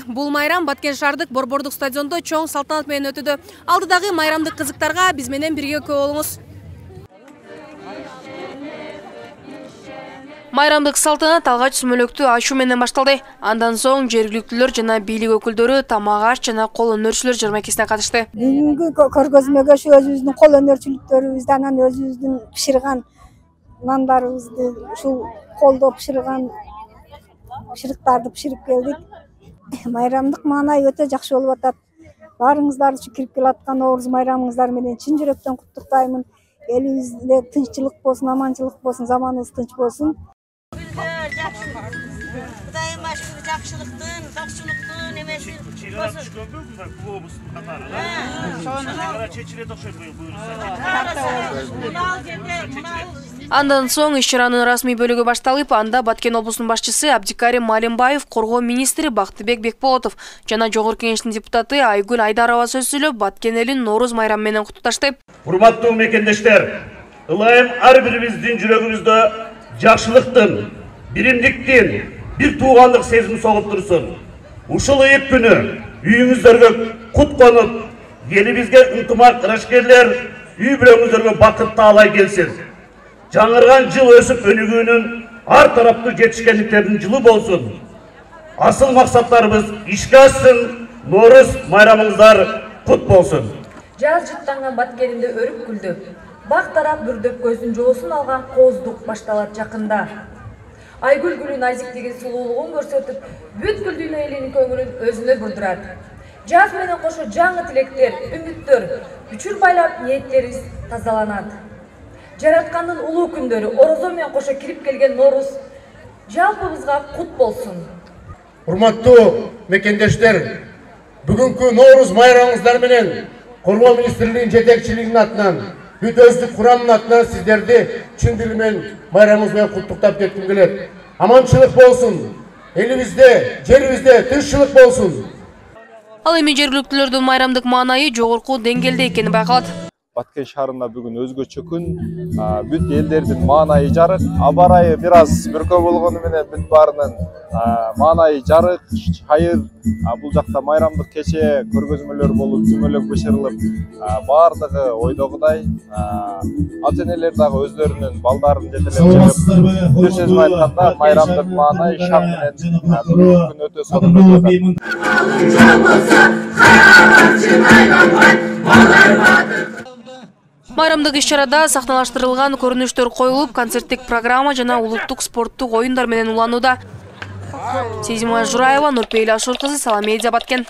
Бул майрам Баткен шаардык Борбордук стадиондо чоң салтанат менен өтүүдө. Алдыдагы майрамдык кызыктарга биз менен бирге көп болуңуз. Майрамдык салтанат алгач сүмөлөктү ачуу менен башталды. Андан соң жергиликтүүлөр жана бийлик өкүлдөрү тамак аш жана кол өнөрчүлөр жырмакесине катышты. Бүгүнкү көргөзмөгө өзүбүздүн кол өнөрчүлүктөрүбүздү, анан өзүбүздүн бышырган нандарыбызды, ушул колдо бышырган бышырыктарды бышырып келдик. Майрамдык маанай өтө жакшы болуп атат. Баарыңыздарды ушу кирип келаткан Нооруз майрамыңыздар менен чын жүрөктөн куттуктаймын. Элибизде тынччылык болсун, аманчылык болсун, заманыбыз тынч болсун. Кудайым ашкыр жакшылыктын, токчулуктун эмеси Андан соң иш-чаранын расмий бөлүгү башталып, анда Баткен облусунун башчысы Абдикарим Малимбаев, коргоо министри Бактыбек Бекболотов жана Жогорку Кеңештин депутаты Айгүл Айдарова сөз сүйлөп, Баткен элин Нооруз майрамы менен куттукташты. Урматтуу мекендештер, ылайым ар бирибиздин жүрөгүбүздө жакшылыктын, биримдиктин, бир туугандык сезим согуп турсун. Ушул ыйык күнү үйүңүздөргө кут конуп, элибизге ынтымак ырашкерлер, үй бүлөңүздөргө бакыт таалай келсин. Жаңырган жыл өсүп өнүгүүнүн ар тараптуу жетишкендиктердин жылы болсун. Асыл максаттарыбыз ишке ашсын, Нооруз майрамыңыздар кут болсун. Жаз жыттанган Баткенинде өрүп гүлдөп, бак тарап бүрдөп көздүн жоосун алган кооздук башталат жакында. Айгүл гүлү назиктигин, сулуулугун көрсөтүп, бүткүл дүйнө элинин көңүлүн өзүнө бурдурат. Жаз менен кошо жаңы тилектер, үмүттөр, үчүр байлап ниеттерибиз тазаланат. Жараткандын улуу күндөрү, орозо менен кошо кирип келген Нооруз жалпыбызга кут болсун. Урматтуу мекендештер, бүгүнкү Нооруз майрамыңыздар менен Коргоо министрлигинин жетекчилигинин атынан, бүт өздүк курамынын атынан сиздерди чын дилимен майрамыңыз менен куттуктап кетким келет. Аманчылык болсун, элибизде, жерибизде тынччылык болсун. Ал эми жергиликтүүлөрдүн майрамдык маанайы жогорку деңгээлде экени байкалат. Баткен шаарында бүгүн өзгөчө күн, бүт элдердин маанайы жарык, аба ырайы бир аз бүркөө болгону менен бүт баарынын маанайы жарык, чайыр. Бул жакта майрамдык кече көргөзмөлөр болуп, сүмөлөк бышырылып, баардыгы ойдогудай, ата-энелер дагы өздөрүнүн балдарын жетелеп жүрүп, бир сөз менен айтканда майрамдык маанай шам менен күн өтө сонун өтөт. Майрамдык иш-чарада сахналаштырылган көрүнүштөр коюлуп, концерттик программа жана улуттук спорттук оюндар менен уланууда. Сезима Жураева, Нурпейли Ашур кызы, Саламедиа, Баткен.